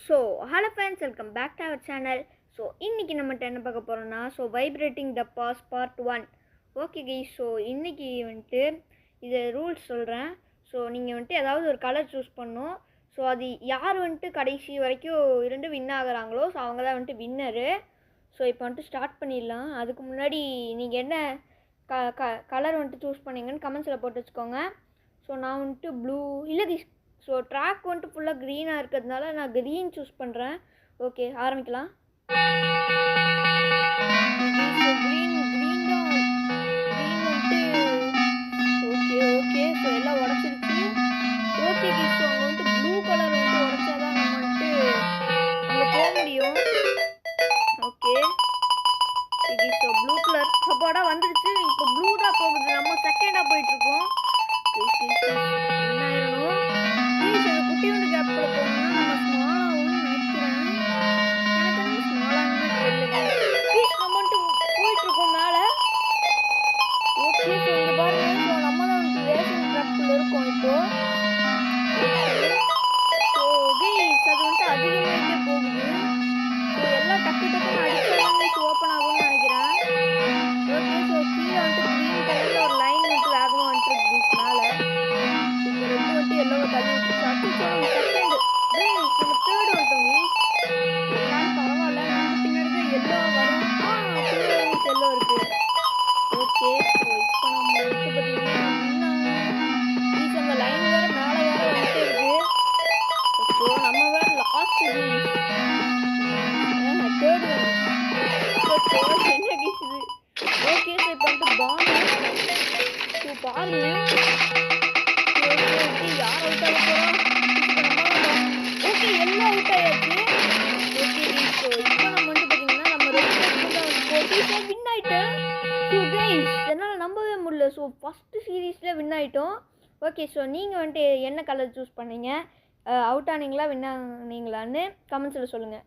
So hello friends, welcome back to our channel. So இன்றைக்கி நம்மகிட்ட என்ன பார்க்க போகிறோம்னா, vibrating the bass part 1. Okay guys, so இன்றைக்கி வந்துட்டு இது ரூல்ஸ் சொல்கிறேன். ஸோ நீங்கள் வந்துட்டு ஏதாவது ஒரு கலர் சூஸ் பண்ணணும். ஸோ அது யார் வந்துட்டு கடைசி வரைக்கும் வின் ஆகுறாங்களோ ஸோ அவங்க தான் வந்துட்டு வின்னரு. ஸோ இப்போ வந்துட்டு ஸ்டார்ட் பண்ணிடலாம். அதுக்கு முன்னாடி நீங்கள் என்ன கலர் வந்துட்டு சூஸ் பண்ணீங்கன்னு கமெண்ட்ஸில் போட்டு வச்சுக்கோங்க. ஸோ நான் வந்துட்டு ப்ளூ இல்லை கைஸ். ஸோ ட்ராக் வந்துட்டு ஃபுல்லாக க்ரீனாக இருக்கிறதுனால நான் க்ரீன் சூஸ் பண்ணுறேன். ஓகே, ஆரம்பிக்கலாம். க்ரீன் தான் வந்துட்டு ஓகே ஓகே. ஸோ எல்லாம் உடச்சிருச்சு. ஓகே கைஸ், ஸோ அங்கே வந்துட்டு ப்ளூ கலர் வந்துட்டு உடச்சா தான் நம்ம வந்துட்டு அங்கே போக முடியும். ஓகே ஸோ ப்ளூ கலர் சப்போட்டா வந்துடுச்சு. இப்போ ப்ளூ தான் போகுது, நம்ம செகண்டாக போயிட்டுருக்கோம். என்ன ஆயிடணும் குட்டியோட கேப்ல போனோம்னா நம்ம ஸ்மாலாகவும் நினைக்கிறேன். எனக்கு வந்து ஸ்மாலாக தெரியல. நம்ம வந்துட்டு போயிட்டுருக்கோம் மேலே. ஓகே, ஸோ இங்கே பாருங்க. ஸோ நம்ம தான் வந்துட்டு ரேசிங் ட்ராக்குள்ள இருக்கோம் இப்போ. ஸோ கைஸ், அது வந்துட்டு அதிகமாகிட்டே போகுது. ஸோ எல்லாம் டக்கு டக்குன்னு அடிச்சாலும் ஓப்பன் ஆகும்னு நினைக்கிறேன். ஓகே, ஸோ கீழே வந்துட்டு க்ரீன் கலரில் ஒரு லைன் வந்துட்டு வேகமாக வந்துட்டு மேலே. இந்த ரெண்டு வந்துட்டு எல்லோவை தள்ளி விட்டுச்சு. அடிச்சோம் செகண்டு. நம்ம தேர்டு வந்துட்டோம். எல்லாம் பரவாயில்ல, நமக்கு பின்னாடி தான் எல்லோ வரும். பின்னாடி எல்லோ இருக்குது. ஓகே, ஸோ இப்போ நம்ம வந்துட்டு பார்த்தீங்கன்னா இன்னும் அந்த லைன் வேறு மேலே வேறு வந்துட்டு இருக்குது. ஸோ நம்ம வேறு லாஸ்ட் தேர்டு என்ன கீசுது. ஓகே, ஸோ இப்போ வந்துட்டு பாம்பு. ஸோ பாருங்க, யார் அவுட் ஆக போகிறோம். ஓகே, எல்லாம் அவுட் ஆயாச்சு. ஓகே, ஸோ இப்போ நம்ம வந்துட்டு பார்த்தீங்கன்னா நம்ம ரெண்டு வின் ஆகிட்டோம். ஸோ கைஸ், என்னால் நம்பவே முடியல. ஸோ ஃபஸ்ட்டு சீரீஸில் வின் ஆகிட்டோம். ஓகே, ஸோ நீங்கள் வந்துட்டு என்ன கலர் சூஸ் பண்ணீங்க, அவுட் ஆனீங்களா வின் ஆனீங்களான்னு கமெண்ட்ஸில் சொல்லுங்கள்.